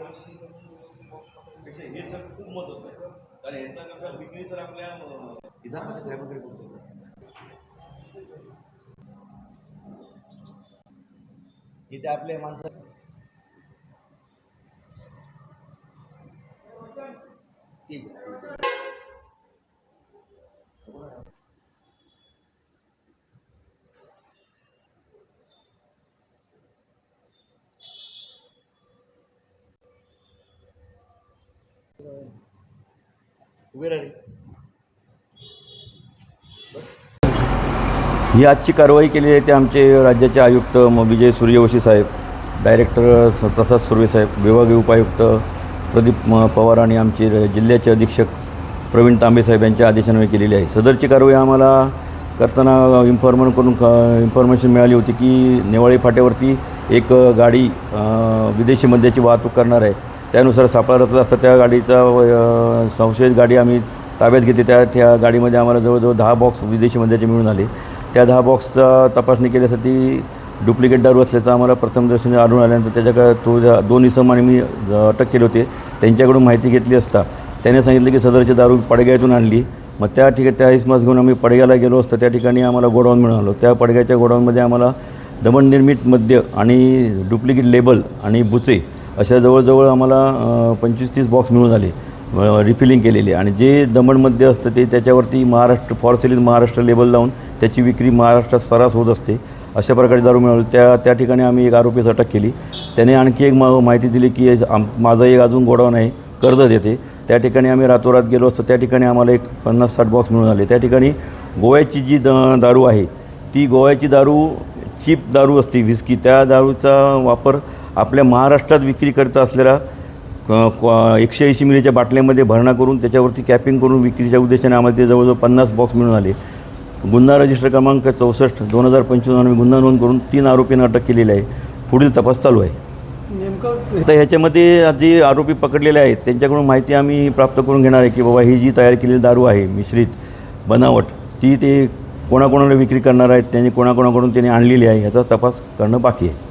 पेक्षा हे सर खूप महत्त्वाचं आहे. कारण याचा कसा विक्री सर आपल्या विधानमध्ये साहेबांकडे बोलतो. इथे आपले माणसं ठीक आहे. उभे राहिले. ही आजची कारवाई केली आहे ते आमचे राज्याचे आयुक्त विजय सूर्यवंशी साहेब, डायरेक्टर प्रसाद सुर्वे साहेब, विभागीय उपायुक्त प्रदीप पवार आणि आमचे जिल्ह्याचे अधीक्षक प्रवीण तांबे साहेब यांच्या आदेशान्वये केलेली आहे. सदरची कारवाई आम्हाला करताना इन्फॉर्मेशन मिळाली होती की नेवाळी फाट्यावरती एक गाडी विदेशी मद्याची वाहतूक करणार आहे. त्यानुसार सापळा रचला असता त्या गाडीचा संशयित गाडी आम्ही ताब्यात घेतली. त्या गाडीमध्ये आम्हाला जवळजवळ 10 बॉक्स विदेशी मद्याचे मिळून आले. त्या 10 बॉक्सचा तपासणी केल्यासाठी डुप्लिकेट दारू असल्याचं आम्हाला प्रथमदर्शनी आढळून आल्यानंतर तो 2 इसमांनी मी अटक केले होते. त्यांच्याकडून माहिती घेतली असता त्याने सांगितलं की सदरची दारू पडग्यातून आणली. मग त्या ठिकाणी त्या इसमास घेऊन आम्ही पडग्याला गेलो असतो. त्या ठिकाणी आम्हाला गोडाऊन मिळालं. त्या पडग्याच्या गोडाऊनमध्ये आम्हाला दमननिर्मित मद्य आणि डुप्लिकेट लेबल आणि बुचे अशा जवळजवळ आम्हाला 25-30 बॉक्स मिळून आले रिफिलिंग केलेले. आणि जे दमनमध्ये असतं ते त्याच्यावरती Maharashtra for sale in Maharashtra label लावून त्याची विक्री महाराष्ट्रात सर्रास होत असते. अशा प्रकारे दारू मिळाली. त्या ठिकाणी आम्ही एक आरोपीस अटक केली. त्याने आणखी एक माहिती दिली की माझं एक अजून गोडाऊन आहे कर्जत येथे. त्या ठिकाणी आम्ही रातोरात गेलो असतो. त्या ठिकाणी आम्हाला एक 50-60 बॉक्स मिळून आले. त्या ठिकाणी गोव्याची जी दारू आहे ती गोव्याची दारू चीप दारू असते व्हिस्की, त्या दारूचा वापर आपल्या महाराष्ट्रात विक्री करत असलेल्या 180 मिलीच्या बाटल्यामध्ये भरणा करून त्याच्यावरती कॅपिंग करून विक्रीच्या उद्देशाने आम्हाला ते जवळजवळ 50 बॉक्स मिळून आले. गुन्हा रजिस्टर क्रमांक 64/2025 आम्ही गुन्हा नोंद करून 3 आरोपींना अटक केलेली आहे. पुढील तपास चालू आहे. नेमकं तर ह्याच्यामध्ये जे आरोपी पकडलेले आहेत त्यांच्याकडून माहिती आम्ही प्राप्त करून घेणार आहे की बाबा ही जी तयार केलेली दारू आहे मिश्रित बनावट ती ते कोणाकोणाला विक्री करणार आहेत, त्यांनी कोणाकोणाकडून त्यांनी आणलेली आहे ह्याचा तपास करणं बाकी आहे.